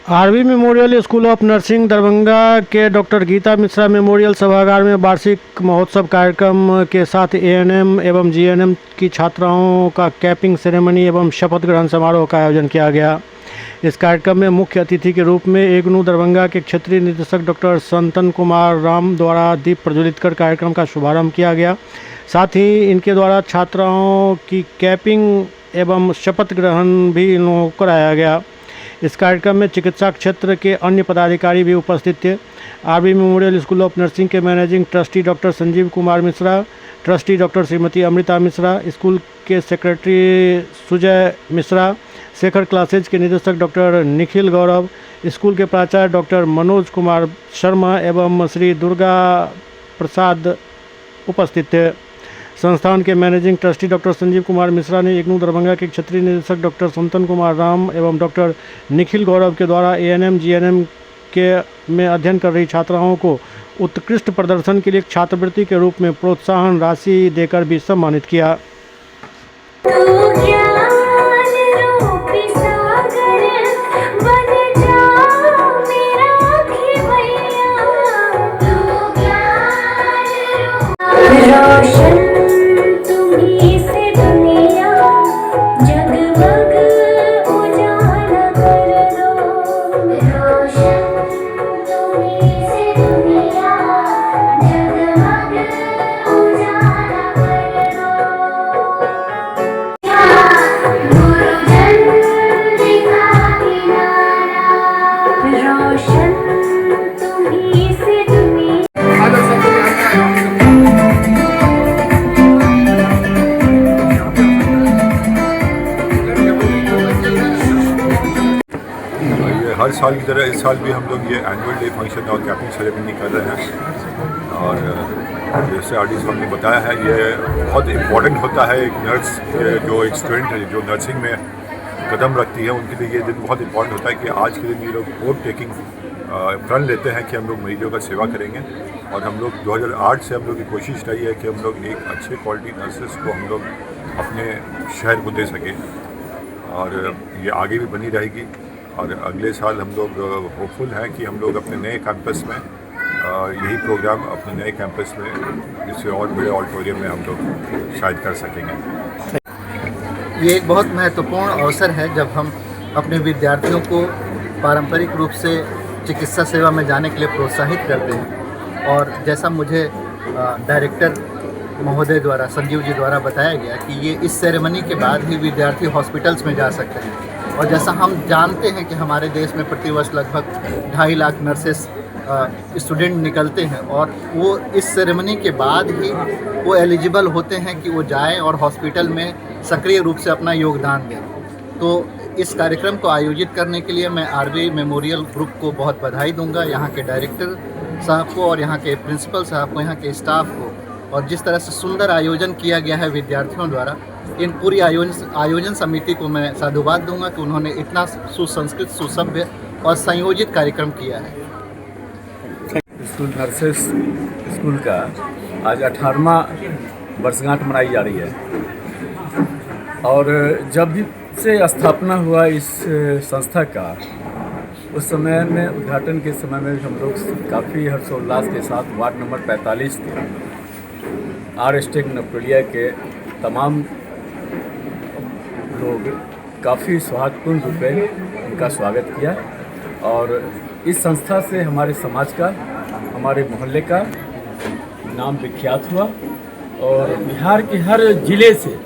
RV memorial school of nursing Darbhanga के doctor Gita Mishra memorial सभागार में वार्षिक महोत्सव कार्यक्रम के साथ एएनएम एवं जीएनएम की छात्राओं का कैपिंग सेरेमनी एवं शपथ ग्रहण समारोह का आयोजन किया गया। इस कार्यक्रम में मुख्य अतिथि के रूप में एग्नू दरभंगा के क्षेत्रीय निदेशक डॉक्टर संतन कुमार राम द्वारा दीप प्रज्वलित कर कार्यक्रम का शुभारंभ किया गया। साथ ही इनके द्वारा छात्राओं की कैपिंग एवं शपथ ग्रहण भी इन लोगों को कराया गया। इस कार्यक्रम में चिकित्सा क्षेत्र के अन्य पदाधिकारी भी उपस्थित थे। RV memorial school of nursing के managing trustee doctor Sanjeev Kumar Mishra, trustee doctor Shrimati Amrita Mishra, school के सेक्रेटरी सुजय मिश्रा, शेखर क्लासेज के निदेशक डॉक्टर निखिल गौरव, स्कूल के प्राचार्य डॉक्टर मनोज कुमार शर्मा एवं श्री दुर्गा प्रसाद उपस्थित थे। संस्थान के managing trustee doctor Sanjeev Kumar Mishra ने इग्नू दरभंगा के क्षेत्रीय निदेशक डॉक्टर संतन कुमार राम एवं डॉक्टर निखिल गौरव के द्वारा एएनएम जीएनएम के में अध्ययन कर रही छात्राओं को उत्कृष्ट प्रदर्शन के लिए छात्रवृत्ति के रूप में प्रोत्साहन राशि देकर भी सम्मानित किया। हर साल की तरह इस साल भी हम लोग ये एनुअल डे फंक्शन और कैपिंग सेरेमनी कर रहे हैं। और जैसे आरडी साहब ने बताया है, ये बहुत इम्पोर्टेंट होता है एक नर्स जो एक स्टूडेंट है जो नर्सिंग में कदम रखती है, उनके लिए ये दिन बहुत इम्पोर्टेंट होता है कि आज के दिन ये लोग वोट टेकिंग प्रण लेते हैं कि हम लोग मरीजों का सेवा करेंगे। और हम लोग 2008 से हम लोग की कोशिश रही है कि हम लोग एक अच्छे क्वालिटी नर्सेस को हम लोग अपने शहर को दे सकें, और ये आगे भी बनी रहेगी। और अगले साल हम लोग होपफुल हैं कि हम लोग अपने नए कैंपस में यही प्रोग्राम अपने नए कैंपस में इससे और बड़े ऑडिटोरियम में हम लोग शायद कर सकेंगे। ये एक बहुत महत्वपूर्ण अवसर है जब हम अपने विद्यार्थियों को पारंपरिक रूप से चिकित्सा सेवा में जाने के लिए प्रोत्साहित करते हैं। और जैसा मुझे डायरेक्टर महोदय द्वारा, संजीव जी द्वारा बताया गया कि ये इस सेरेमनी के बाद ही विद्यार्थी हॉस्पिटल्स में जा सकते हैं। और जैसा हम जानते हैं कि हमारे देश में प्रतिवर्ष लगभग 2.5 लाख नर्सेस स्टूडेंट निकलते हैं, और वो इस सेरेमनी के बाद ही वो एलिजिबल होते हैं कि वो जाएं और हॉस्पिटल में सक्रिय रूप से अपना योगदान दें। तो इस कार्यक्रम को आयोजित करने के लिए मैं आरवी मेमोरियल ग्रुप को बहुत बधाई दूंगा, यहाँ के डायरेक्टर साहब को और यहाँ के प्रिंसिपल साहब को, यहाँ के स्टाफ को। और जिस तरह से सुंदर आयोजन किया गया है विद्यार्थियों द्वारा, इन पूरी आयोजन समिति को मैं साधुवाद दूंगा कि उन्होंने इतना सुसंस्कृत, सुसभ्य और संयोजित कार्यक्रम किया है। स्कूल नर्सेस स्कूल का आज 18वां वर्षगांठ मनाई जा रही है। और जब भी से स्थापना हुआ इस संस्था का, उस समय में उद्घाटन के समय में हम लोग काफ़ी हर्षोल्लास के साथ वार्ड नंबर 45 के आर स्टेक नपटोलिया के तमाम लोग काफ़ी सौहार्दपूर्ण रूप में उनका स्वागत किया। और इस संस्था से हमारे समाज का, हमारे मोहल्ले का नाम विख्यात हुआ, और बिहार के हर ज़िले से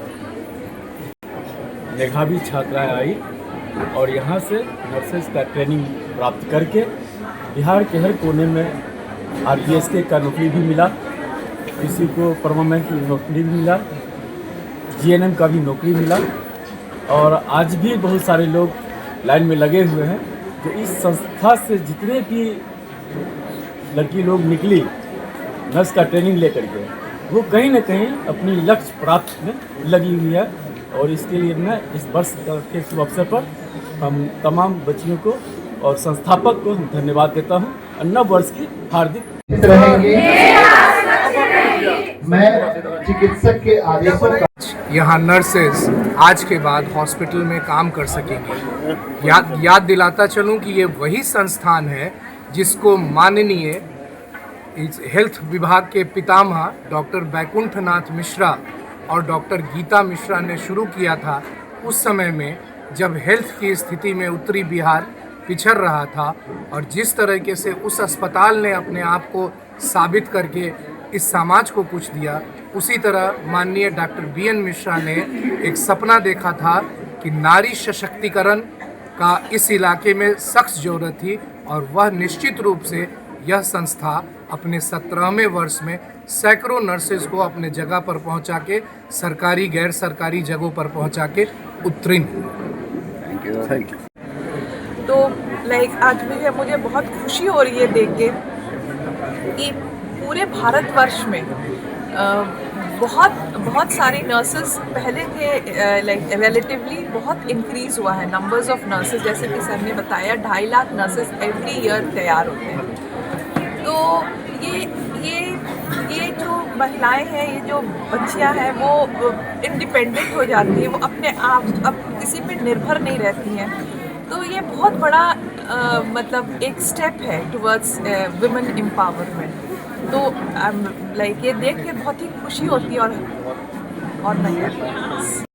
मेधावी छात्राएं आई और यहाँ से नर्सेस का ट्रेनिंग प्राप्त करके बिहार के हर कोने में आरपीएसके का नौकरी भी मिला, किसी को परमानेंट नौकरी भी मिला, जीएनएम का भी नौकरी मिला। और आज भी बहुत सारे लोग लाइन में लगे हुए हैं। तो इस संस्था से जितने भी लड़की लोग निकली नर्स का ट्रेनिंग लेकर के, वो कहीं ना कहीं अपनी लक्ष्य प्राप्त में लगी हुई है। और इसके लिए मैं इस वर्ष के शुभ अवसर पर हम तमाम बच्चियों को और संस्थापक को धन्यवाद देता हूँ। और नव वर्ष की हार्दिक रहेंगे। मैं चिकित्सक के आदेशों का यहाँ नर्सेस आज के बाद हॉस्पिटल में काम कर सकेंगी। याद दिलाता चलूं कि ये वही संस्थान है जिसको माननीय हेल्थ विभाग के पितामह डॉक्टर बैकुंठनाथ मिश्रा और डॉक्टर गीता मिश्रा ने शुरू किया था उस समय में, जब हेल्थ की स्थिति में उत्तरी बिहार पिछड़ रहा था। और जिस तरीके से उस अस्पताल ने अपने आप को साबित करके इस समाज को कुछ दिया, उसी तरह माननीय डॉक्टर बीएन मिश्रा ने एक सपना देखा था कि नारी सशक्तिकरण का इस इलाके में सख्त ज़रूरत थी, और वह निश्चित रूप से यह संस्था अपने 17वें वर्ष में सैकड़ों नर्सेज को अपने जगह पर पहुंचा के, सरकारी गैर सरकारी जगहों पर पहुंचा के उत्तीर्ण। Thank you. तो आज मुझे बहुत खुशी हो रही है देख के कि पूरे भारतवर्ष में बहुत सारी नर्सेस पहले के रिलेटिवली बहुत इंक्रीज हुआ है नंबर्स ऑफ नर्सेस। जैसे कि सर ने बताया 2.5 लाख नर्सेस एवरी ईयर तैयार होते हैं। तो ये जो महिलाएं हैं, ये जो बच्चियां हैं, वो इंडिपेंडेंट हो जाती हैं, वो अपने आप अब किसी पे निर्भर नहीं रहती हैं। तो ये बहुत बड़ा मतलब एक स्टेप है टुवर्ड्स वुमेन एम्पावरमेंट। तो ये देख के बहुत ही खुशी होती है और नहीं।